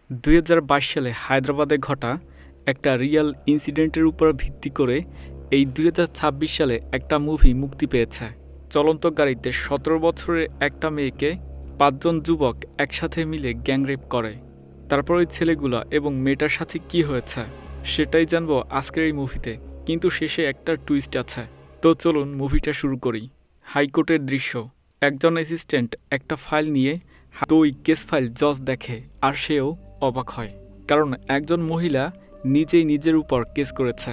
২০২২ সালে হায়দ্রাবাদে ঘটা একটা রিয়েল ইনসিডেন্টের উপর ভিত্তি করে এই ২০২৬ সালে একটা মুভি মুক্তি পেয়েছে। চলন্ত গাড়িতে ১৭ বছরের একটা মেয়েকে ৫ জন যুবক একসাথে মিলে গ্যাংরেপ করে। তারপর ওই ছেলেগুলা এবং মেয়েটার সাথে কি হয়েছে সেটাই জানবো আজকের এই মুভিতে, কিন্তু শেষে একটা টুইস্ট আছে। তো চলুন মুভিটা শুরু করি। হাইকোর্টের দৃশ্য। একজন অ্যাসিস্ট্যান্ট একটা ফাইল নিয়ে তো ওই কেস ফাইল জজ দেখে, আর সেও অবাক হয়, কারণ একজন মহিলা নিজেই নিজের উপর কেস করেছে।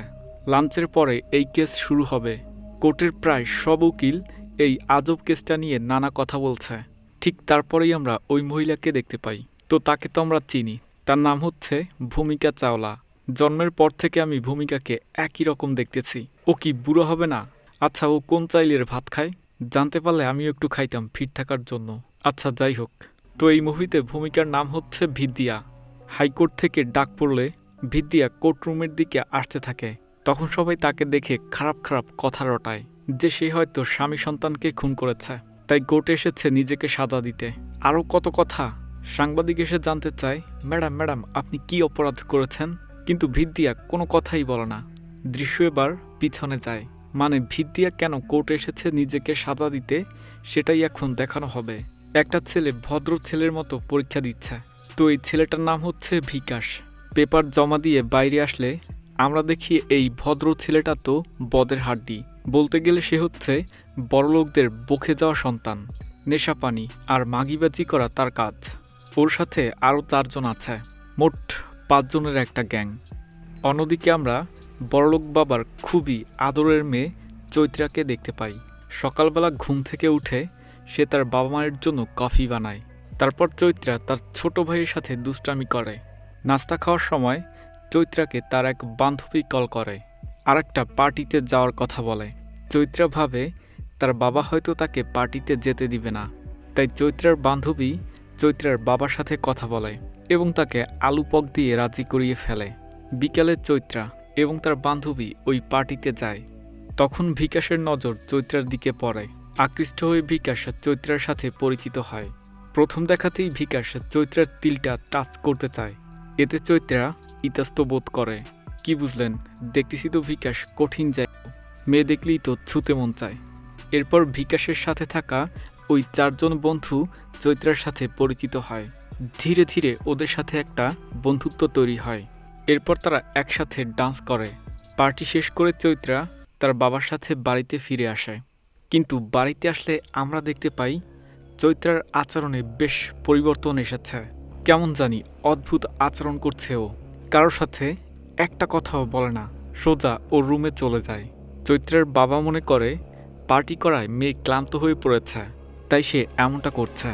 লাঞ্চের পরে এই কেস শুরু হবে। কোর্টের প্রায় সব উকিল এই আজব কেসটা নিয়ে নানা কথা বলছে। ঠিক তারপরেই আমরা ওই মহিলাকে দেখতে পাই। তো তাকে তো আমরা চিনি, তার নাম হচ্ছে ভূমিকা চাওলা। জন্মের পর থেকে আমি ভূমিকাকে একই রকম দেখতেছি। ও কি বুড়ো হবে না? আচ্ছা, ও কোন চাইলের ভাত খায়? জানতে পারলে আমিও একটু খাইতাম ফিট থাকার জন্য। আচ্ছা, যাই হোক। তো এই মুভিতে ভূমিকার নাম হচ্ছে ভিদ্যা। হাইকোর্ট থেকে ডাক পড়লে ভিদ্যা কোর্টরুমের দিকে আসতে থাকে। তখন সবাই তাকে দেখে খারাপ খারাপ কথা রটায় যে সে হয়তো স্বামী সন্তানকে খুন করেছে, তাই কোর্টে এসেছে নিজেকে সাজা দিতে। আরও কত কথা। সাংবাদিক এসে জানতে চায়, ম্যাডাম ম্যাডাম আপনি কি অপরাধ করেছেন? কিন্তু ভিদ্যা কোনো কথাই বলে না। দৃশ্য এবার পিছনে যায়, মানে ভিদ্যা কেন কোর্টে এসেছে নিজেকে সাজা দিতে সেটাই এখন দেখানো হবে। একটা ছেলে ভদ্র ছেলের মতো পরীক্ষা দিচ্ছে। তো এই ছেলেটার নাম হচ্ছে বিকাশ। পেপার জমা দিয়ে বাইরে আসলে আমরা দেখি এই ভদ্র ছেলেটা তো বদের হাড্ডি। বলতে গেলে সে হচ্ছে বড়লোকদের বকে যাওয়া সন্তান। নেশাপানি আর মাগিবাজি করা তার কাজ। ওর সাথে আরও ৪ জন আছে, মোট ৫ জনের একটা গ্যাং। অন্যদিকে আমরা বড়লোক বাবার খুবই আদরের মেয়ে চৈত্রাকে দেখতে পাই। সকালবেলা ঘুম থেকে উঠে সে তার বাবা মায়ের জন্য কফি বানায়। তারপর চৈত্রা তার ছোট ভাইয়ের সাথে দুষ্টামি করে। নাস্তা খাওয়ার সময় চৈত্রাকে তার এক বান্ধবী কল করে, আর একটা পার্টিতে যাওয়ার কথা বলে। চৈত্রা ভাবে তার বাবা হয়তো তাকে পার্টিতে যেতে দিবে না, তাই চৈত্রার বান্ধবী চৈত্রার বাবার সাথে কথা বলে এবং তাকে আলু পক দিয়ে রাজি করিয়ে ফেলে। বিকালে চৈত্রা এবং তার বান্ধবী ওই পার্টিতে যায়। তখন বিকাশের নজর চৈত্রার দিকে পড়ে। আকৃষ্ট হয়ে বিকাশ চৈত্রার সাথে পরিচিত হয়। প্রথম দেখাতেই বিকাশ চৈত্রার তিলটা টাচ করতে চায়। এতে চৈত্রা ইতস্ত বোধ করে। কি বুঝলেন? দেখতেছি তো বিকাশ কঠিন যায়, মেয়ে দেখলেই তো ছুতে মন চায়। এরপর বিকাশের সাথে থাকা ওই ৪ জন বন্ধু চৈত্রার সাথে পরিচিত হয়। ধীরে ধীরে ওদের সাথে একটা বন্ধুত্ব তৈরি হয়। এরপর তারা একসাথে ডান্স করে। পার্টি শেষ করে চৈত্রা তার বাবার সাথে বাড়িতে ফিরে আসে। কিন্তু বাড়িতে আসলে আমরা দেখতে পাই চৈত্রার আচরণে বেশ পরিবর্তন এসেছে। কেমন জানি অদ্ভুত আচরণ করছে ও। কারোর সাথে একটা কথাও বলে না, সোজা ওর রুমে চলে যায়। চৈত্রার বাবা মনে করে পার্টি করায় মেয়ে ক্লান্ত হয়ে পড়েছে, তাই সে এমনটা করছে।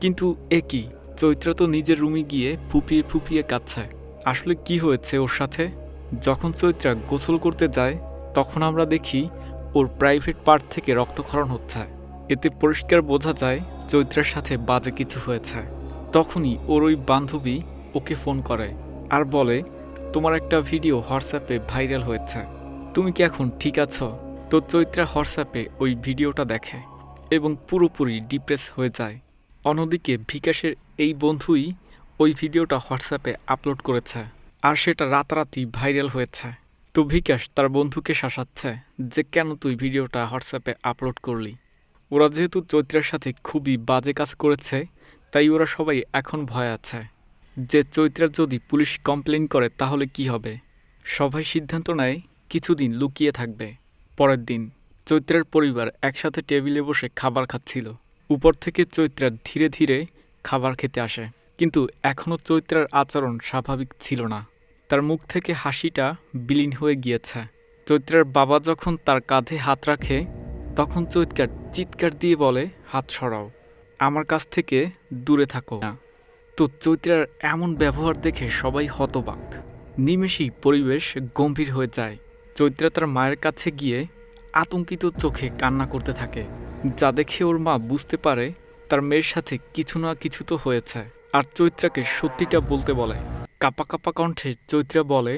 কিন্তু এ কি, চৈত্রা তো নিজের রুমে গিয়ে ফুপিয়ে ফুপিয়ে কাঁদছে। আসলে কি হয়েছে ওর সাথে? যখন চৈত্রা গোসল করতে যায় তখন আমরা দেখি ওর প্রাইভেট পার্ট থেকে রক্তক্ষরণ হচ্ছে। এতে পরিষ্কার বোঝা যায় চৈত্রার সাথে বাজে কিছু হয়েছে। তখনই ওর ওই বান্ধবী ওকে ফোন করে আর বলে, তোমার একটা ভিডিও হোয়াটসঅ্যাপে ভাইরাল হয়েছে, তুমি কি এখন ঠিক আছো? তো চৈত্রা হোয়াটসঅ্যাপে ওই ভিডিওটা দেখে এবং পুরোপুরি ডিপ্রেস হয়ে যায়। অন্যদিকে বিকাশের এই বন্ধুই ওই ভিডিওটা হোয়াটসঅ্যাপে আপলোড করেছে, আর সেটা রাতারাতি ভাইরাল হয়েছে। তো বিকাশ তার বন্ধুকে শাসাচ্ছে যে কেন তুই ভিডিওটা হোয়াটসঅ্যাপে আপলোড করলি। ওরা যেহেতু চৈত্রার সাথে খুবই বাজে কাজ করেছে, তাই ওরা সবাই এখন ভয় আছে যে চৈত্রার যদি পুলিশ কমপ্লেন করে তাহলে কি হবে। সবাই সিদ্ধান্ত নেয় কিছুদিন লুকিয়ে থাকবে। পরের দিন চৈত্রার পরিবার একসাথে টেবিলে বসে খাবার খাচ্ছিল। উপর থেকে চৈত্রা ধীরে ধীরে খাবার খেতে আসে, কিন্তু এখনও চৈত্রার আচরণ স্বাভাবিক ছিল না। তার মুখ থেকে হাসিটা বিলীন হয়ে গিয়েছে। চৈত্রার বাবা যখন তার কাঁধে হাত রাখে তখন চৈত্রা চিৎকার দিয়ে বলে, হাত সরাও, আমার কাছ থেকে দূরে থাকো না। তো চৈত্রার এমন ব্যবহার দেখে সবাই হতবাক। নিমেষেই পরিবেশ গম্ভীর হয়ে যায়। চৈত্রা তার মায়ের কাছে গিয়ে আতঙ্কিত চোখে কান্না করতে থাকে, যা দেখে ওর মা বুঝতে পারে তার মেয়ের সাথে কিছু না কিছু তো হয়েছে, আর চৈত্রাকে সত্যিটা বলতে বলে। কাঁপা কাঁপা কণ্ঠে চৈত্রা বলে,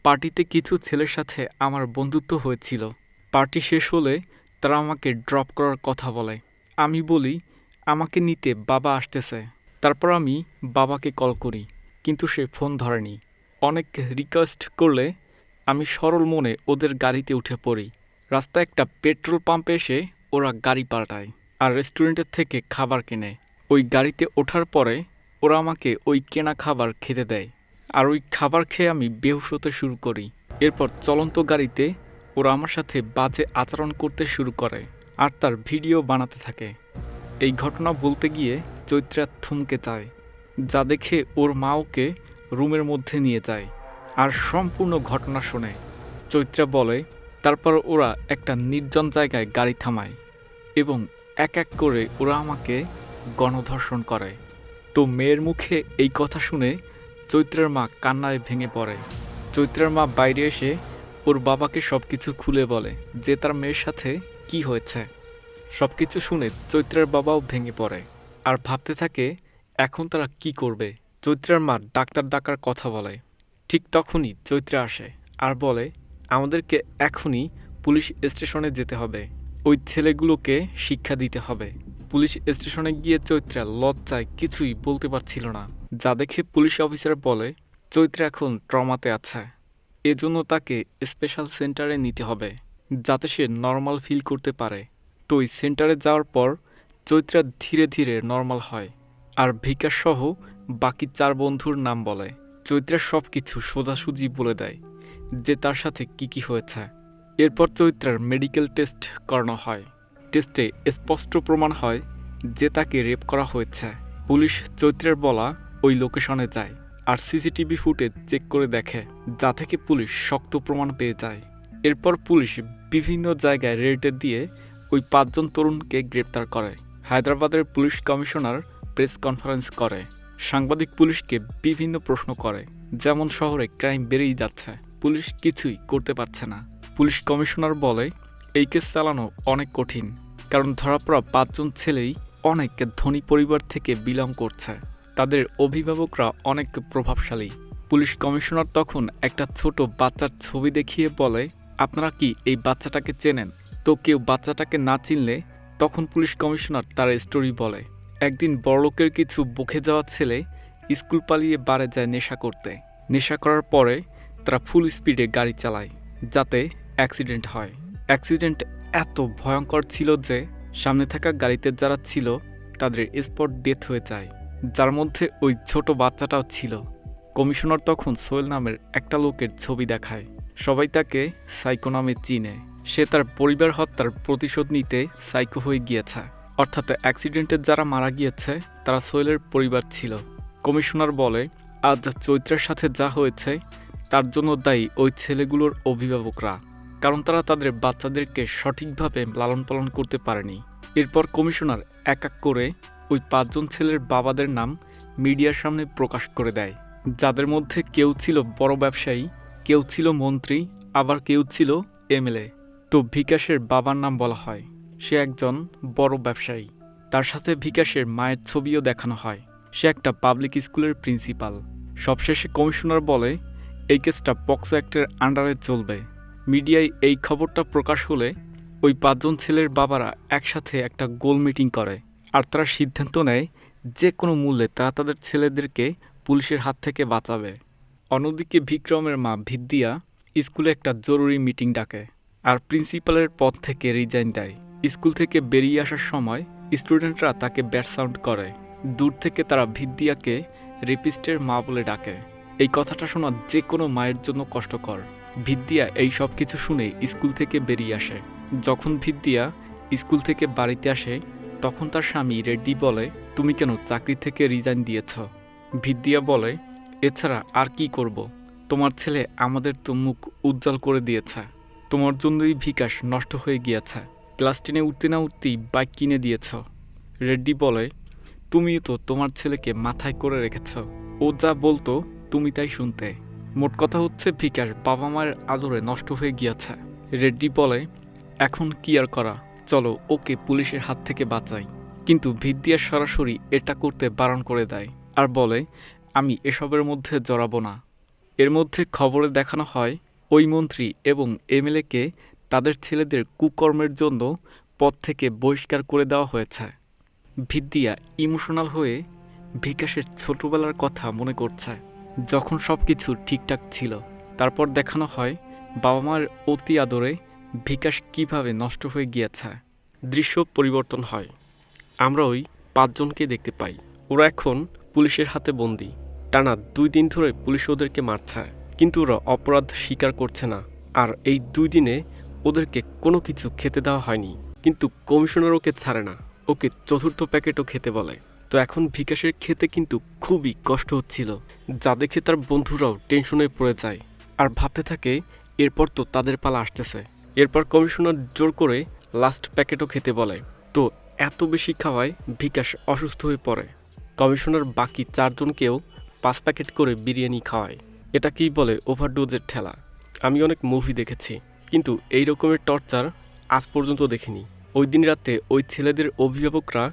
পার্টিতে কিছু ছেলের সাথে আমার বন্ধুত্ব হয়েছিল। পার্টি শেষ হলে তারা আমাকে ড্রপ করার কথা বলে। আমি বলি আমাকে নিতে বাবা আসতেছে। তারপর আমি বাবাকে কল করি। কিন্তু সে ফোন ধরেনি। অনেক রিকোয়েস্ট করলে আমি সরল মনে ওদের গাড়িতে উঠে পড়ি। রাস্তায় একটা পেট্রোল পাম্পে এসে ওরা গাড়ি পাল্টায় আর রেস্টুরেন্টের থেকে খাবার কেনে। ওই গাড়িতে ওঠার পরে ওরা আমাকে ওই কেনা খাবার খেতে দেয়, আর ওই খাবার খেয়ে আমি বেহুশ হতে শুরু করি। এরপর চলন্ত গাড়িতে ওরা আমার সাথে বাজে আচরণ করতে শুরু করে আর তার ভিডিও বানাতে থাকে। এই ঘটনা বলতে গিয়ে চৈত্রা থমকে যায়, যা দেখে ওর মা ওকে রুমের মধ্যে নিয়ে যায় আর সম্পূর্ণ ঘটনা শোনে। চৈত্রা বলে তারপর ওরা একটা নির্জন জায়গায় গাড়ি থামায় এবং এক এক করে ওরা আমাকে গণধর্ষণ করে। তো মেয়ের মুখে এই কথা শুনে চৈত্রার মা কান্নায় ভেঙে পড়ে। চৈত্রার মা বাইরে এসে ওর বাবাকে সব কিছু খুলে বলে যে তার মেয়ের সাথে কি হয়েছে। সব কিছু শুনে চৈত্রার বাবাও ভেঙে পড়ে আর ভাবতে থাকে এখন তারা কি করবে। চৈত্রার মা ডাক্তার ডাকার কথা বলে। ঠিক তখনই চৈত্রা আসে আর বলে আমাদেরকে এখনই পুলিশ স্টেশনে যেতে হবে, ওই ছেলেগুলোকে শিক্ষা দিতে হবে। পুলিশ স্টেশনে গিয়ে চৈত্রা লজ্জায় কিছুই বলতে পারছিল না, যা দেখে পুলিশ অফিসার বলে চৈত্রা এখন ট্রমাতে আছে, এজন্য তাকে স্পেশাল সেন্টারে নিতে হবে যাতে সে নর্মাল ফিল করতে পারে। তো ওই সেন্টারে যাওয়ার পর চৈত্রা ধীরে ধীরে নর্মাল হয় আর বিকাশ সহ বাকি 4 বন্ধুর নাম বলে। চৈত্রা সব কিছু সোজাসুজি বলে দেয় যে তার সাথে কি হয়েছে। এরপর চৈত্রার মেডিকেল টেস্ট করানো হয়। টেস্টে স্পষ্ট প্রমাণ হয় যে তাকে রেপ করা হয়েছে। পুলিশ চৈত্রের বলা ওই লোকেশনে যায় আর সিসিটিভি ফুটেজ চেক করে দেখে, যা থেকে পুলিশ শক্ত প্রমাণ পেয়ে যায়। এরপর পুলিশ বিভিন্ন জায়গায় রেড দিয়ে ওই 5 জন তরুণকে গ্রেপ্তার করে। হায়দ্রাবাদের পুলিশ কমিশনার প্রেস কনফারেন্স করে, সাংবাদিক পুলিশকে বিভিন্ন প্রশ্ন করে, যেমন শহরে ক্রাইম বেড়েই যাচ্ছে, পুলিশ কিছুই করতে পারছে না। পুলিশ কমিশনার বলে এই কেস চালানো অনেক কঠিন, কারণ ধরা পড়া 5 জন ছেলেই অনেক ধনী পরিবার থেকে বিলং করছে, তাদের অভিভাবকরা অনেক প্রভাবশালী। পুলিশ কমিশনার তখন একটা ছোট বাচ্চার ছবি দেখিয়ে বলে আপনারা কি এই বাচ্চাটাকে চেনেন? তো কেউ বাচ্চাটাকে না চিনলে তখন পুলিশ কমিশনার তার স্টোরি বলে একদিন বড়লোকের কিছু বকে যাওয়া ছেলে স্কুল পালিয়ে বারে যায় নেশা করতে। নেশা করার পরে তারা ফুল স্পিডে গাড়ি চালায় যাতে অ্যাক্সিডেন্ট হয়। অ্যাক্সিডেন্ট এত ভয়ঙ্কর ছিল যে সামনে থাকা গাড়িতে যারা ছিল তাদের স্পট ডেথ হয়ে যায়, যার মধ্যে ওই ছোট বাচ্চাটাও ছিল। কমিশনার তখন সোহেল নামের একটা লোকের ছবি দেখায়, সবাই তাকে সাইকো নামে চিনে। সে তার পরিবার হত্যার প্রতিশোধ নিতে সাইকো হয়ে গিয়েছে, অর্থাৎ অ্যাক্সিডেন্টে যারা মারা গিয়েছে তারা সোহেলের পরিবার ছিল। কমিশনার বলে আজ চৈত্রের সাথে যা হয়েছে তার জন্য দায়ী ওই ছেলেগুলোর অভিভাবকরা, কারণ তারা তাদের বাচ্চাদেরকে সঠিকভাবে লালন পালন করতে পারেনি। এরপর কমিশনার এক এক করে ওই 5 জন ছেলের বাবাদের নাম মিডিয়ার সামনে প্রকাশ করে দেয়, যাদের মধ্যে কেউ ছিল বড় ব্যবসায়ী, কেউ ছিল মন্ত্রী, আবার কেউ ছিল এমএলএ। তো বিকাশের বাবার নাম বলা হয়, সে একজন বড় ব্যবসায়ী। তার সাথে বিকাশের মায়ের ছবিও দেখানো হয়, সে একটা পাবলিক স্কুলের প্রিন্সিপাল। সবশেষে কমিশনার বলে এই কেসটা পক্সো অ্যাক্টের আন্ডারে চলবে। মিডিয়ায় এই খবরটা প্রকাশ হলে ওই 5 জন ছেলের বাবারা একসাথে একটা গোল মিটিং করে আর তারা সিদ্ধান্ত নেয় যে কোনো মূল্যে তারা তাদের ছেলেদেরকে পুলিশের হাত থেকে বাঁচাবে। অন্যদিকে বিক্রমের মা ভিদ্যা স্কুলে একটা জরুরি মিটিং ডাকে আর প্রিন্সিপালের পদ থেকে রিজাইন দেয়। স্কুল থেকে বেরিয়ে আসার সময় স্টুডেন্টরা তাকে ব্যাড সাউন্ড করে। দূর থেকে তারা ভিদ্যাকে রেপিস্টের মা বলে ডাকে। এই কথাটা শোনা যে কোনো মায়ের জন্য কষ্টকর। ভিদ্যা এই সব কিছু শুনে স্কুল থেকে বেরিয়ে আসে। যখন ভিদ্যা স্কুল থেকে বাড়িতে আসে তখন তার স্বামী রেড্ডি বলে তুমি কেন চাকরি থেকে রিজাইন দিয়েছ? ভিদ্যা বলে এছাড়া আর কি করব, তোমার ছেলে আমাদের তো মুখ উজ্জ্বল করে দিয়েছে, তোমার জন্যই বিকাশ নষ্ট হয়ে গিয়েছে, ক্লাস 10-এ উঠতে না উঠতেই বাইক কিনে দিয়েছ। রেড্ডি বলে তুমিও তো তোমার ছেলেকে মাথায় করে রেখেছ, ও যা বলতো তুমি তাই শুনতে। মোট কথা হচ্ছে বিকাশ বাবা মায়ের আদরে নষ্ট হয়ে গিয়েছে। রেড্ডি বলে এখন কি আর করা, চলো ওকে পুলিশের হাত থেকে বাঁচাই। কিন্তু ভিদ্যা সরাসরি এটা করতে বারণ করে দেয় আর বলে আমি এসবের মধ্যে জড়াবো না। এর মধ্যে খবরে দেখানো হয় ওই মন্ত্রী এবং এমএলএকে তাদের ছেলেদের কুকর্মের জন্য পদ থেকে বহিষ্কার করে দেওয়া হয়েছে। ভিদ্যা ইমোশনাল হয়ে বিকাশের ছোটবেলার কথা মনে করছে। যখন সব কিছু ঠিকঠাক ছিল। তারপর দেখানো হয় বাবা মার অতি আদরে বিকাশ কিভাবে নষ্ট হয়ে গিয়েছে। দৃশ্য পরিবর্তন হয়। আমরা ওই 5 জনকে দেখতে পাই। ওরা এখন পুলিশের হাতে বন্দী। টানা 2 দিন ধরে পুলিশ ওদেরকে মারছে, কিন্তু ওরা অপরাধ স্বীকার করছে না। আর এই 2 দিনে ওদেরকে কোনো কিছু খেতে দেওয়া হয়নি। কিন্তু কমিশনার ওকে ছাড়ে না, ওকে 4র্থ প্যাকেটও খেতে বলে। তো এখন বিকাশের খেতে কিন্তু খুবই কষ্ট হচ্ছিল, যা দেখে তার বন্ধুরাও টেনশনে পড়ে যায় আর ভাবতে থাকে এরপর তো তাদের পালা আসতেছে। এরপর কমিশনার জোর করে লাস্ট প্যাকেটও খেতে বলে। তো এত বেশি খাওয়ায় বিকাশ অসুস্থ হয়ে পড়ে। কমিশনার বাকি 4 জনকেও 5 প্যাকেট করে বিরিয়ানি খাওয়ায়। এটাকেই বলে ওভারডোজের ঠেলা। আমি অনেক মুভি দেখেছি, কিন্তু এই রকমের টর্চার আজ পর্যন্ত দেখিনি। ওই দিন রাতে ওই ছেলেদের অভিভাবকরা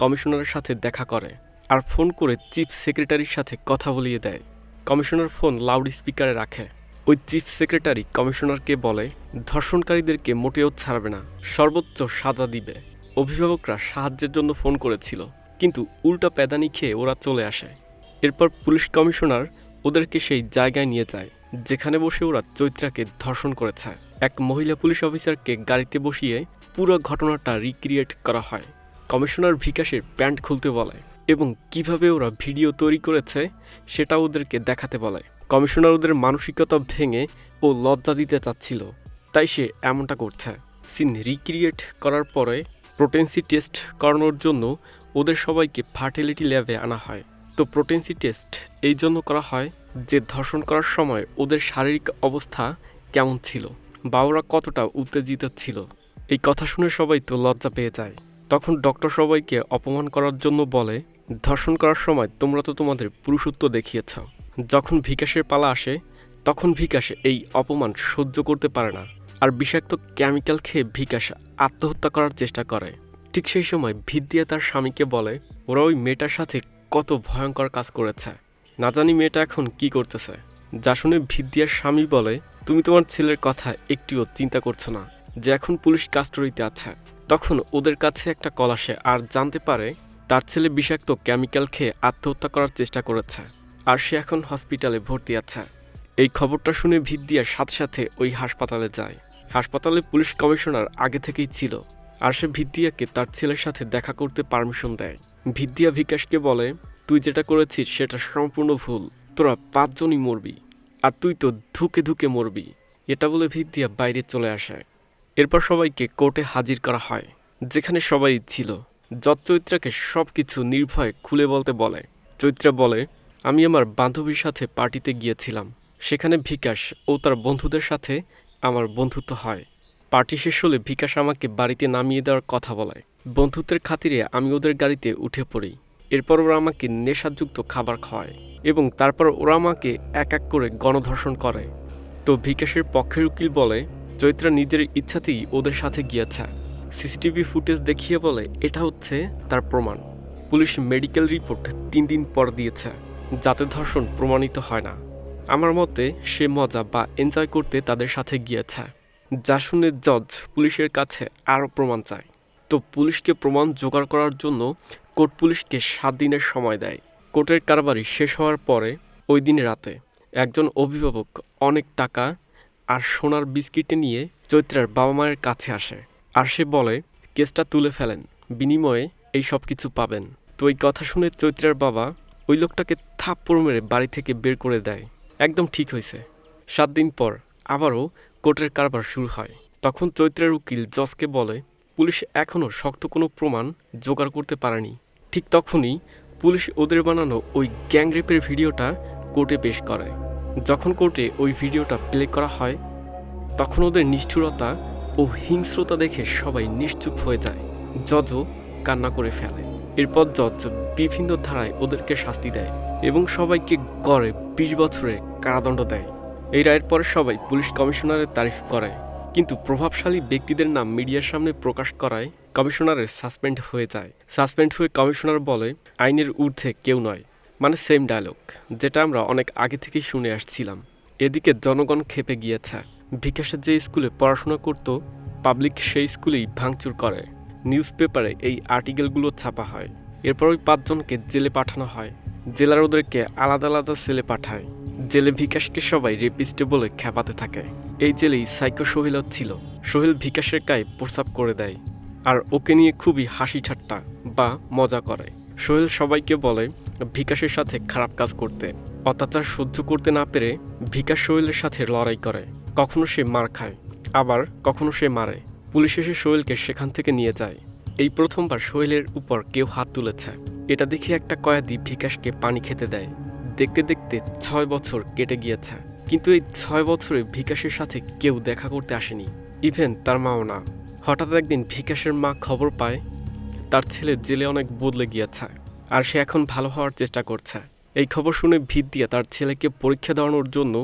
কমিশনারের সাথে দেখা করে আর ফোন করে চিফ সেক্রেটারির সাথে কথা বলিয়ে দেয়। কমিশনার ফোন লাউড স্পিকারে রাখে। ওই চিফ সেক্রেটারি কমিশনারকে বলে ধর্ষণকারীদেরকে মোটেও ছাড়বে না, সর্বোচ্চ সাজা দিবে। অভিভাবকরা সাহায্যের জন্য ফোন করেছিল, কিন্তু উল্টা প্যাদানি খেয়ে ওরা চলে আসে। এরপর পুলিশ কমিশনার ওদেরকে সেই জায়গায় নিয়ে যায় যেখানে বসে ওরা চৈত্রাকে ধর্ষণ করেছে। এক মহিলা পুলিশ অফিসারকে গাড়িতে বসিয়ে পুরো ঘটনাটা রিক্রিয়েট করা হয়। কমিশনার বিকাশের প্যান্ট খুলতে বলে এবং কিভাবে ওরা ভিডিও তৈরি করেছে সেটা ওদেরকে দেখাতে বলে। কমিশনার ওদের মানসিকতা ভেঙে ও লজ্জা দিতে চাচ্ছিল, তাই সে এমনটা করছে। সিন রিক্রিয়েট করার পরে প্রোটেন্সি টেস্ট করানোর জন্য ওদের সবাইকে ফার্টিলিটি ল্যাবে আনা হয়। তো প্রোটেন্সি টেস্ট এই জন্য করা হয় যে ধর্ষণ করার সময় ওদের শারীরিক অবস্থা কেমন ছিল বা ওরা কতটা উত্তেজিত ছিল। এই কথা শুনে সবাই তো লজ্জা পেয়ে যায়। তখন ডক্টর সবাইকে অপমান করার জন্য বলে ধর্ষণ করার সময় তোমরা তো তোমাদের পুরুষত্ব দেখিয়েছ। যখন বিকাশের পালা আসে তখন বিকাশ এই অপমান সহ্য করতে পারে না আর বিষাক্ত কেমিক্যাল খেয়ে বিকাশ আত্মহত্যা করার চেষ্টা করে। ঠিক সেই সময় ভিদ্যা তার স্বামীকে বলে ওরা ওই মেয়েটার সাথে কত ভয়ঙ্কর কাজ করেছে, না জানি মেয়েটা এখন কি করতেছে। যা শুনে ভিদ্যার স্বামী বলে তুমি তোমার ছেলের কথা একটিও চিন্তা করছো না, যে এখন পুলিশ কাস্টডিতে আছে। তখন ওদের কাছে একটা কল আসে আর জানতে পারে তার ছেলে বিষাক্ত কেমিক্যাল খেয়ে আত্মহত্যা করার চেষ্টা করেছে আর সে এখন হসপিটালে ভর্তি আছে। এই খবরটা শুনে ভিদ্যার সাথে সাথে ওই হাসপাতালে যায়। হাসপাতালে পুলিশ কমিশনার আগে থেকেই ছিল আর সে ভিদ্যাকে তার ছেলের সাথে দেখা করতে পারমিশন দেয়। ভিদ্যা বিকাশকে বলে তুই যেটা করেছিস সেটা সম্পূর্ণ ভুল, তোরা 5 জনই মরবি আর তুই তো ধুকে ধুকে মরবি। এটা বলে ভিদ্যা বাইরে চলে আসে। এরপর সবাইকে কোর্টে হাজির করা হয়, যেখানে সবাই ছিল। জজ চৈত্রাকে সব কিছু নির্ভয়ে খুলে বলতে বলে। চৈত্রা বলে আমি আমার বান্ধবীর সাথে পার্টিতে গিয়েছিলাম, সেখানে বিকাশ ও তার বন্ধুদের সাথে আমার বন্ধুত্ব হয়। পার্টি শেষ হলে বিকাশ আমাকে বাড়িতে নামিয়ে দেওয়ার কথা বলে। বন্ধুত্বের খাতিরে আমি ওদের গাড়িতে উঠে পড়ি। এরপর ওরা আমাকে নেশাযুক্ত খাবার খাওয়ায় এবং তারপর ওরা আমাকে এক এক করে গণধর্ষণ করে। তো বিকাশের পক্ষের উকিল বলে চৈত্রা নিজের ইচ্ছাতেই ওদের সাথে গিয়েছে। সিসিটিভি ফুটেজ দেখিয়ে বলে এটা হচ্ছে তার প্রমাণ। পুলিশ মেডিকেল রিপোর্ট 3 দিন পর দিয়েছে, যাতে ধর্ষণ প্রমাণিত হয় না। আমার মতে সে মজা বা এনজয় করতে তাদের সাথে গিয়েছে। যা শুনে জজ পুলিশের কাছে আরও প্রমাণ চায়। তো পুলিশকে প্রমাণ জোগাড় করার জন্য কোর্ট পুলিশকে 7 দিনের সময় দেয়। কোর্টের কারবারি শেষ হওয়ার পরে ওই দিন রাতে একজন অভিভাবক অনেক টাকা আর সোনার বিস্কিটে নিয়ে চৈত্রার বাবা মায়ের কাছে আসে আর সে বলে কেসটা তুলে ফেলেন, বিনিময়ে এই সব কিছু পাবেন। তো এই কথা শুনে চৈত্রার বাবা ওই লোকটাকে থাপ্পড় মেরে বাড়ি থেকে বের করে দেয়। একদম ঠিক হয়েছে। 7 দিন পর আবারও কোর্টের কারবার শুরু হয়। তখন চৈত্রের উকিল জজকে বলে পুলিশ এখনও শক্ত কোনো প্রমাণ জোগাড় করতে পারেনি। ঠিক তখনই পুলিশ ওদের বানানো ওই গ্যাংরেপের ভিডিওটা কোর্টে পেশ করে। যখন কোর্টে ওই ভিডিওটা প্লে করা হয় তখন ওদের নিষ্ঠুরতা ও হিংস্রতা দেখে সবাই নিশ্চুপ হয়ে যায়। জজও কান্না করে ফেলে। এরপর জজ বিভিন্ন ধারায় ওদেরকে শাস্তি দেয় এবং সবাইকে গড়ে 20 বছরের কারাদণ্ড দেয়। এই রায়ের পরে সবাই পুলিশ কমিশনারের তারিফ করে, কিন্তু প্রভাবশালী ব্যক্তিদের নাম মিডিয়ার সামনে প্রকাশ করায় কমিশনারের সাসপেন্ড হয়ে যায়। সাসপেন্ড হয়ে কমিশনার বলে আইনের ঊর্ধ্বে কেউ নয়, মানে সেম ডায়লগ যেটা আমরা অনেক আগে থেকেই শুনে আসছিলাম। এদিকে জনগণ ক্ষেপে গিয়েছে। বিকাশের যে স্কুলে পড়াশোনা করত পাবলিক সেই স্কুলেই ভাঙচুর করে। নিউজ পেপারে এই আর্টিকেলগুলো ছাপা হয়। এরপর ওই 5 জনকে জেলে পাঠানো হয়, জেলার ওদেরকে আলাদা আলাদা সেলে পাঠায়। জেলে বিকাশকে সবাই রেপিস্টে বলে খেপাতে থাকে। এই জেলেই সাইকো সোহেলও ছিল। সোহেল বিকাশের গায়ে প্রস্রাব করে দেয় আর ওকে নিয়ে খুবই হাসি ঠাট্টা বা মজা করে। সোহেল সবাইকে বলে বিকাশের সাথে খারাপ কাজ করতে। অত্যাচার সহ্য করতে না পেরে বিকাশ সোহেলের সাথে লড়াই করে। কখনো সে মার খায়, আবার কখনো সে মারে। পুলিশ এসে সোহেলকে সেখান থেকে নিয়ে যায়। এই প্রথমবার সোহেলের উপর কেউ হাত তুলেছে। এটা দেখে একটা কয়েদি বিকাশকে পানি খেতে দেয়। দেখতে দেখতে 6 বছর কেটে গিয়েছে, কিন্তু এই 6 বছরে বিকাশের সাথে কেউ দেখা করতে আসেনি, ইভেন তার মাও না। হঠাৎ একদিন বিকাশের মা খবর পায় তার ছেলে জেলে অনেক বদলে গিয়েছে আর সে এখন ভালো হওয়ার চেষ্টা করছে। এই খবর শুনে ভিদিয়া তার ছেলেকে পরীক্ষা দেওয়ানোর জন্য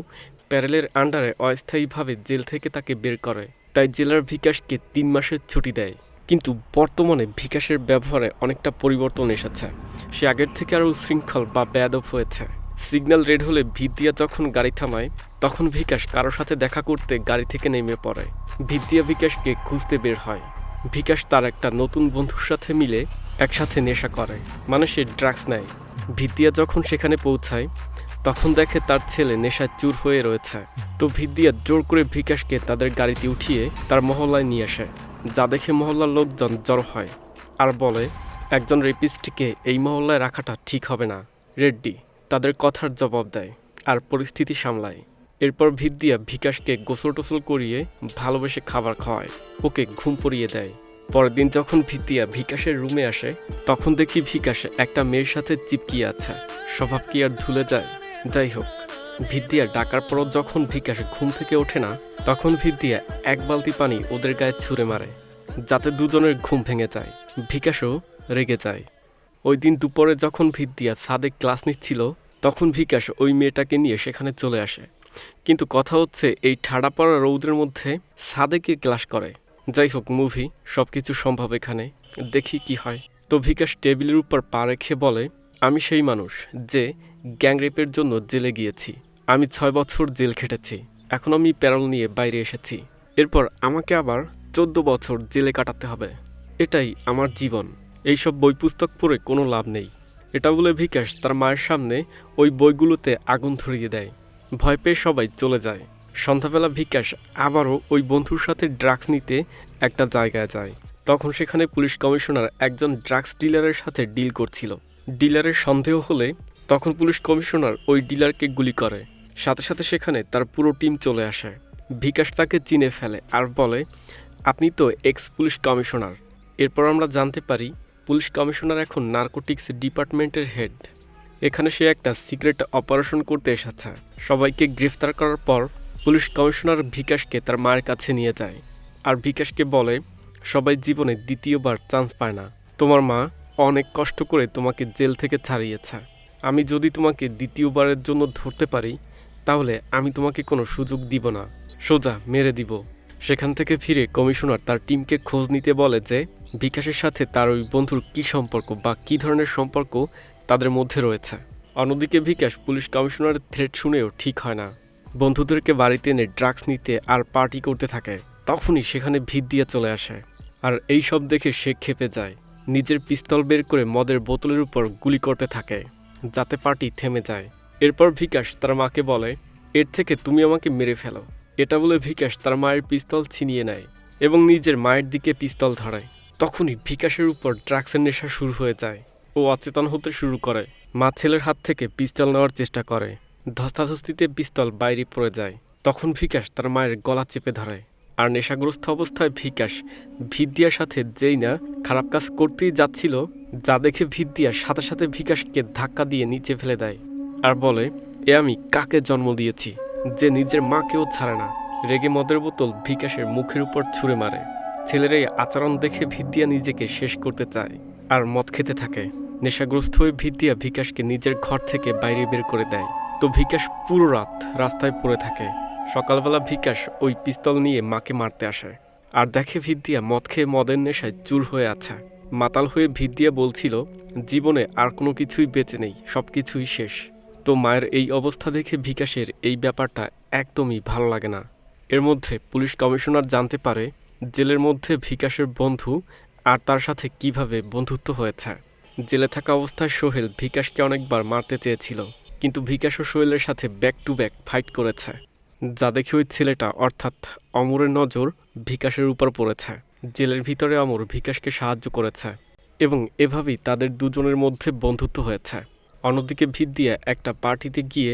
প্যারেলের আন্ডারে অস্থায়ীভাবে জেল থেকে তাকে বের করে। তাই জেলার বিকাশকে 3 মাসের ছুটি দেয়। কিন্তু বর্তমানে বিকাশের ব্যবহারে অনেকটা পরিবর্তন এসেছে। সে আগের থেকে আরও উশৃঙ্খল বা বেয়াদব হয়েছে। সিগন্যাল রেড হলে ভিদিয়া যখন গাড়ি থামায় তখন বিকাশ কারোর সাথে দেখা করতে গাড়ি থেকে নেমে পড়ে। ভিদিয়া বিকাশকে খুঁজতে বের হয়। বিকাশ তার একটা নতুন বন্ধুর সাথে মিলে একসাথে নেশা করে, মানে সে ড্রাগস নেয়। ভিদিয়া যখন সেখানে পৌঁছায় তখন দেখে তার ছেলে নেশায় চুর হয়ে রয়েছে। তো ভিদিয়া জোর করে বিকাশকে তাদের গাড়িতে উঠিয়ে তার মহল্লায় নিয়ে আসে, যা দেখে মহল্লার লোকজন জড়ো হয় আর বলে একজন রেপিস্টকে এই মহল্লায় রাখাটা ঠিক হবে না। রেড্ডি তাদের কথার জবাব দেয় আর পরিস্থিতি সামলায়। এরপর ভিদিয়া বিকাশকে গোসল টোসল করিয়ে ভালোবেসে খাবার খাওয়ায়, ওকে ঘুম পড়িয়ে দেয়। পরের দিন যখন ভিদিয়া বিকাশের রুমে আসে তখন দেখি বিকাশ একটা মেয়ের সাথে চিপকিয়ে আছে। স্বভাব কি আর ধুলে যায়? যাই হোক, ভিদিয়া ডাকার পরও যখন বিকাশ ঘুম থেকে ওঠে না তখন ভিদিয়া 1 বালতি পানি ওদের গায়ে ছুঁড়ে মারে, যাতে দুজনের ঘুম ভেঙে যায়। বিকাশও রেগে যায়। ওই দিন দুপুরে যখন ভিদিয়া ছাদে ক্লাস নিচ্ছিল তখন বিকাশ ওই মেয়েটাকে নিয়ে সেখানে চলে আসে। কিন্তু কথা হচ্ছে এই ঠাড়া পড়া রৌদের মধ্যে ছাদে কে ক্লাস করে? যাই হোক, মুভি, সব কিছু সম্ভব, এখানে দেখি কি হয়। তো বিকাশ টেবিলের উপর পা রেখে বলে, আমি সেই মানুষ যে গ্যাংরেপের জন্য জেলে গিয়েছি। আমি 6 বছর জেল খেটেছি, এখন আমি প্যারোল নিয়ে বাইরে এসেছি। এরপর আমাকে আবার 14 বছর জেলে কাটাতে হবে। এটাই আমার জীবন। এইসব বই পুস্তক পড়ে কোনো লাভ নেই। এটা বলে বিকাশ তার মায়ের সামনে ওই বইগুলোতে আগুন ধরিয়ে দেয়। ভয় পেয়ে সবাই চলে যায়। সন্ধ্যাবেলা বিকাশ আবারও ওই বন্ধুর সাথে ড্রাগস নিতে একটা জায়গায় যায়। তখন সেখানে পুলিশ কমিশনার একজন ড্রাগস ডিলারের সাথে ডিল করছিল। ডিলারের সন্দেহ হলে তখন পুলিশ কমিশনার ওই ডিলারকে গুলি করে। সাথে সাথে সেখানে তার পুরো টিম চলে আসে। বিকাশ তাকে চিনে ফেলে আর বলে, আপনি তো এক্স পুলিশ কমিশনার। এরপর আমরা জানতে পারি পুলিশ কমিশনার এখন নার্কোটিক্স ডিপার্টমেন্টের হেড। এখানে সে একটা সিক্রেট অপারেশন করতে এসেছে। সবাইকে গ্রেফতার করার পর পুলিশ কমিশনার বিকাশকে তার মায়ের কাছে নিয়ে যায় আর বিকাশকে বলে, সবাই জীবনে দ্বিতীয়বার চান্স পায় না। তোমার মা অনেক কষ্ট করে তোমাকে জেল থেকে ছাড়িয়েছে। আমি যদি তোমাকে দ্বিতীয়বারের জন্য ধরতে পারি তাহলে আমি তোমাকে কোনো সুযোগ দিব না, সোজা মেরে দিব। সেখান থেকে ফিরে কমিশনার তার টিমকে খোঁজ নিতে বলে যে বিকাশের সাথে তার ওই বন্ধুর কী সম্পর্ক বা কী ধরনের সম্পর্ক তাদের মধ্যে রয়েছে। অন্যদিকে বিকাশ পুলিশ কমিশনারের থ্রেট শুনেও ঠিক হয় না। বন্ধুদেরকে বাড়িতে এনে ড্রাগস নিতে আর পার্টি করতে থাকে। তখনই সেখানে ভিদিয়া চলে আসে আর এই সব দেখে সে ক্ষেপে যায়। নিজের পিস্তল বের করে মদের বোতলের উপর গুলি করতে থাকে যাতে পার্টি থেমে যায়। এরপর বিকাশ তার মাকে বলে, এর থেকে তুমি আমাকে মেরে ফেলো। এটা বলে বিকাশ তার মায়ের পিস্তল ছিনিয়ে নেয় এবং নিজের মায়ের দিকে পিস্তল ধরায়। তখনই বিকাশের উপর ড্রাগসের নেশা শুরু হয়ে যায়। ও অচেতন হতে শুরু করে। মা ছেলের হাত থেকে পিস্তল নেওয়ার চেষ্টা করে। ধস্তাধস্তিতে পিস্তল বাইরে পড়ে যায়। তখন বিকাশ তার মায়ের গলা চেপে ধরে আর নেশাগ্রস্ত অবস্থায় বিকাশ ভিদিয়ার সাথে যেই না খারাপ কাজ করতেই যাচ্ছিল, যা দেখে ভিদিয়া সাথে সাথে বিকাশকে ধাক্কা দিয়ে নিচে ফেলে দেয় আর বলে, এ আমি কাকে জন্ম দিয়েছি যে নিজের মাকেও ছাড়ে না। রেগে মদের বোতল বিকাশের মুখের উপর ছুঁড়ে মারে। ছেলের এই আচরণ দেখে ভিদিয়া নিজেকে শেষ করতে চায় আর মদ খেতে থাকে। নেশাগ্রস্ত হয়ে ভিদিয়া বিকাশকে নিজের ঘর থেকে বাইরে বের করে দেয়। তো বিকাশ পুরো রাত রাস্তায় পড়ে থাকে। সকালবেলা বিকাশ ওই পিস্তল নিয়ে মাকে মারতে আসে আর দেখে ভিদিয়া মদ খেয়ে মদের নেশায় চুর হয়ে আছে। মাতাল হয়ে ভিদিয়া বলছিল, জীবনে আর কোনো কিছুই বেঁচে নেই, সব কিছুই শেষ। তো মায়ের এই অবস্থা দেখে বিকাশের এই ব্যাপারটা একদমই ভালো লাগে না। এর মধ্যে পুলিশ কমিশনার জানতে পারে জেলের মধ্যে বিকাশের বন্ধু আর তার সাথে কিভাবে বন্ধুত্ব হয়েছে। জেলে থাকা অবস্থায় সোহেল বিকাশকে অনেকবার মারতে চেয়েছিল, কিন্তু বিকাশ ও সোহেলের সাথে ব্যাক টু ব্যাক ফাইট করেছে, যা দেখে ওই ছেলেটা অর্থাৎ অমরের নজর বিকাশের উপর পড়েছে। জেলের ভিতরে অমর বিকাশকে সাহায্য করেছে এবং এভাবেই তাদের দুজনের মধ্যে বন্ধুত্ব হয়েছে। অন্যদিকে ভিদিয়া একটা পার্টিতে গিয়ে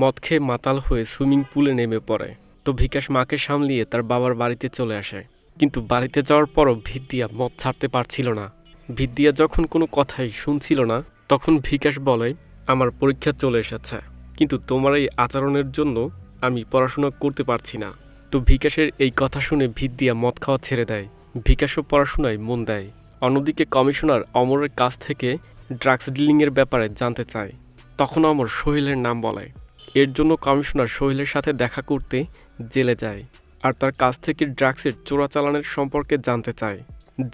মদ খেয়ে মাতাল হয়ে সুইমিং পুলে নেমে পড়ে। তো বিকাশ মাকে সামলিয়ে তার বাবার বাড়িতে চলে আসে, কিন্তু বাড়িতে যাওয়ার পরও ভিদিয়া মদ ছাড়তে পারছিল না। ভিদিয়া যখন কোনো কথাই শুনছিল না, তখন বিকাশ বলে, আমার পরীক্ষা চলে এসেছে, কিন্তু তোমার এই আচরণের জন্য আমি পড়াশোনা করতে পারছি না। তো বিকাশের এই কথা শুনে ভিদিয়া মদ খাওয়া ছেড়ে দেয়। বিকাশও পড়াশোনায় মন দেয়। অন্যদিকে কমিশনার অমরের কাছ থেকে ড্রাগস ডিলিংয়ের ব্যাপারে জানতে চায়। তখন অমর সোহেলের নাম বলে। এর জন্য কমিশনার সোহেলের সাথে দেখা করতে জেলে যায় আর তার কাছ থেকে ড্রাগসের চোরাচালানের সম্পর্কে জানতে চায়,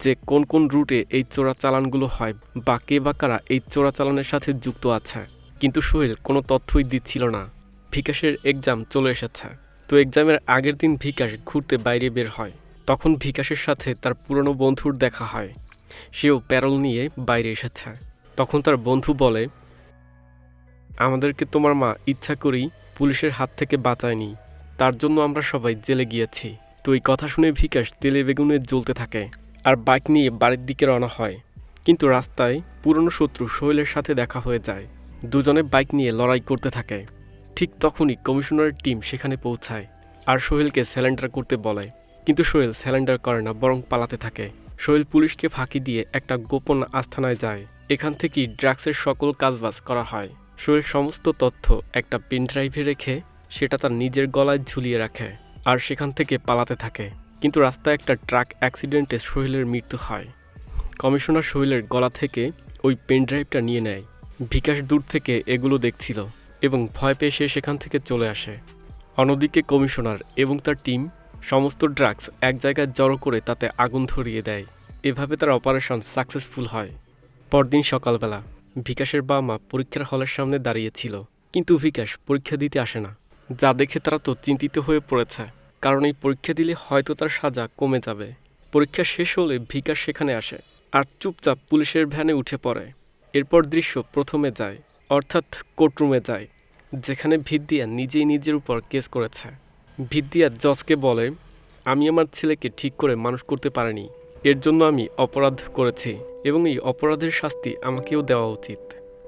যে কোন কোন রুটে এই চোরাচালানগুলো হয় বা কে বা কারা এই চোরাচালানের সাথে যুক্ত আছে। কিন্তু সোহেল কোনো তথ্যই দিচ্ছিল না। বিকাশের এক্সাম চলে এসেছে, তো এক্সামের আগের দিন বিকাশ ঘুরতে বাইরে বের হয়। তখন বিকাশের সাথে তার পুরনো বন্ধুর দেখা হয়। সেও প্যারোল নিয়ে বাইরে এসেছে। তখন তার বন্ধু বলে, আমাদেরকে তোমার মা ইচ্ছা করেই পুলিশের হাত থেকে বাঁচায়নি, তার জন্য আমরা সবাই জেলে গিয়েছি। তো এই কথা শুনে বিকাশ তেলে বেগুনে জ্বলতে থাকে আর বাইক নিয়ে বাড়ির দিকে রওনা হয়। কিন্তু রাস্তায় পুরনো শত্রু সোহেলের সাথে দেখা হয়ে যায়। দুজনে বাইক নিয়ে লড়াই করতে থাকে। ঠিক তখনই কমিশনারের টিম সেখানে পৌঁছায় আর সোহেলকে স্যালেন্ডার করতে বলে, কিন্তু সোহেল স্যালেন্ডার করে না, বরং পালাতে থাকে। সোহেল পুলিশকে ফাঁকি দিয়ে একটা গোপন আস্তানায় যায়। এখান থেকেই ড্রাগসের সকল কাজবাজ করা হয়। সোহেল সমস্ত তথ্য একটা পেন ড্রাইভে রেখে সেটা তার নিজের গলায় ঝুলিয়ে রাখে আর সেখান থেকে পালাতে থাকে। কিন্তু রাস্তায় একটা ট্রাক অ্যাক্সিডেন্টে সোহেলের মৃত্যু হয়। কমিশনার সোহেলের গলা থেকে ওই পেন ড্রাইভটা নিয়ে নেয়। বিকাশ দূর থেকে এগুলো দেখছিল এবং ভয় পেয়ে সে সেখান থেকে চলে আসে। অন্যদিকে কমিশনার এবং তার টিম সমস্ত ড্রাগস এক জায়গায় জড়ো করে তাতে আগুন ধরিয়ে দেয়। এভাবে তার অপারেশন সাকসেসফুল হয়। পরদিন সকালবেলা বিকাশের বাবা মা পরীক্ষার হলের সামনে দাঁড়িয়েছিল, কিন্তু বিকাশ পরীক্ষা দিতে আসে না, যা দেখে তারা তো চিন্তিত হয়ে পড়েছে, কারণ এই পরীক্ষা দিলে হয়তো তার সাজা কমে যাবে। পরীক্ষা শেষ হলে বিকাশ সেখানে আসে আর চুপচাপ পুলিশের ভ্যানে উঠে পড়ে। এরপর দৃশ্য প্রথমে যায়, অর্থাৎ কোর্টরুমে যায়, যেখানে ভিদিয়া নিজেই নিজের উপর কেস করেছে। ভিদিয়া জজকে বলে, আমি আমার ছেলেকে ঠিক করে মানুষ করতে পারিনি, এর জন্য আমি অপরাধ করেছি এবং এই অপরাধের শাস্তি আমাকেও দেওয়া উচিত।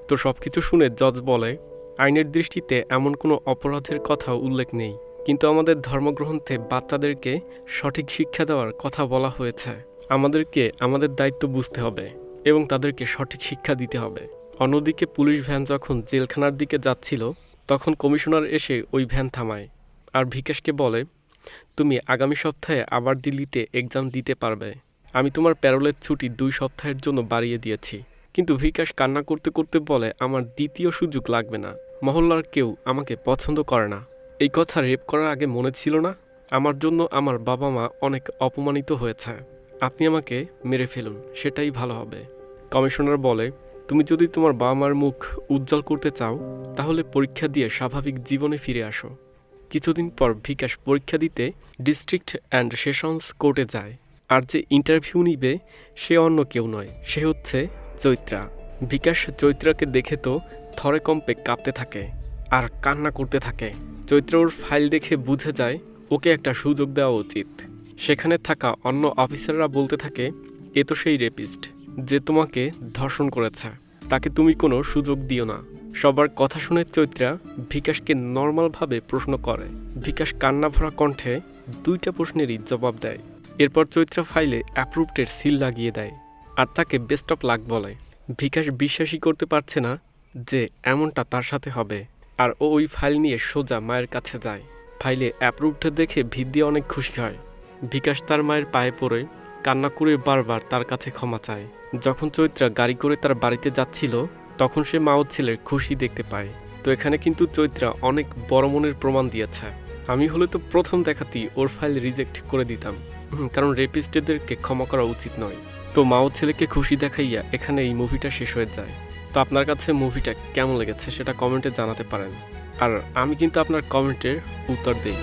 তো সব কিছু শুনে জজ বলে, আইনের দৃষ্টিতে এমন কোনো অপরাধের কথা উল্লেখ নেই, কিন্তু আমাদের ধর্মগ্রন্থে বাচ্চাদেরকে সঠিক শিক্ষা দেওয়ার কথা বলা হয়েছে। আমাদেরকে আমাদের দায়িত্ব বুঝতে হবে এবং তাদেরকে সঠিক শিক্ষা দিতে হবে। অন্যদিকে পুলিশ ভ্যান যখন জেলখানার দিকে যাচ্ছিল, তখন কমিশনার এসে ওই ভ্যান থামায় আর বিকাশকে বলে, তুমি আগামী সপ্তাহে আবার দিল্লিতে এক্সাম দিতে পারবে। আমি তোমার প্যারোলের ছুটি 2 সপ্তাহের জন্য বাড়িয়ে দিয়েছি। কিন্তু বিকাশ কান্না করতে করতে বলে, আমার দ্বিতীয় সুযোগ লাগবে না। মহল্লার কেউ আমাকে পছন্দ করে না। এই কথা রেপ করার আগে মনে ছিল না? আমার জন্য আমার বাবা মা অনেক অপমানিত হয়েছে। আপনি আমাকে মেরে ফেলুন, সেটাই ভালো হবে। কমিশনার বলে, তুমি যদি তোমার বাবা মার মুখ উজ্জ্বল করতে চাও, তাহলে পরীক্ষা দিয়ে স্বাভাবিক জীবনে ফিরে আসো। কিছুদিন পর বিকাশ পরীক্ষা দিতে ডিস্ট্রিক্ট অ্যান্ড সেশনস কোর্টে যায়। আর যে ইন্টারভিউ নিবে সে অন্য কেউ নয়, সে হচ্ছে চৈত্রা। বিকাশ চৈত্রাকে দেখে তো থরে কম্পে কাঁপতে থাকে আর কান্না করতে থাকে। চৈত্র ওর ফাইল দেখে বুঝে যায় ওকে একটা সুযোগ দেওয়া উচিত। সেখানে থাকা অন্য অফিসাররা বলতে থাকে, এ তো সেই রেপিস্ট যে তোমাকে ধর্ষণ করেছে, তাকে তুমি কোনো সুযোগ দিও না। সবার কথা শুনে চৈত্রা বিকাশকে নর্মালভাবে প্রশ্ন করে। বিকাশ কান্না ভরা কণ্ঠে 2টা প্রশ্নেরই জবাব দেয়। এরপর চৈত্রা ফাইলে অ্যাপ্রুভডের সিল লাগিয়ে দেয় আর তাকে বেস্ট অফ লাক বলে। বিকাশ বিশ্বাসই করতে পারছে না যে এমনটা তার সাথে হবে, আর ও ওই ফাইল নিয়ে সোজা মায়ের কাছে যায়। ফাইলে অ্যাপ্রুভড দেখে ভিদিয়া অনেক খুশি হয়। বিকাশ তার মায়ের পায়ে পড়ে কান্না করে বারবার তার কাছে ক্ষমা চায়। যখন চৈত্রা গাড়ি করে তার বাড়িতে যাচ্ছিল, তখন সে মা ও ছেলের খুশি দেখতে পায়। তো এখানে কিন্তু চৈত্রা অনেক বড় মনের প্রমাণ দিয়েছে। আমি হলে তো প্রথম দেখাতেই ওর ফাইল রিজেক্ট করে দিতাম, কারণ রেপিস্টদেরকে ক্ষমা করা উচিত নয়। তো মা ও ছেলেকে খুশি দেখাইয়া এখানে এই মুভিটা শেষ হয়ে যায়। তো আপনার কাছে মুভিটা কেমন লেগেছে সেটা কমেন্টে জানাতে পারেন, আর আমি কিন্তু আপনার কমেন্টের উত্তর দেই।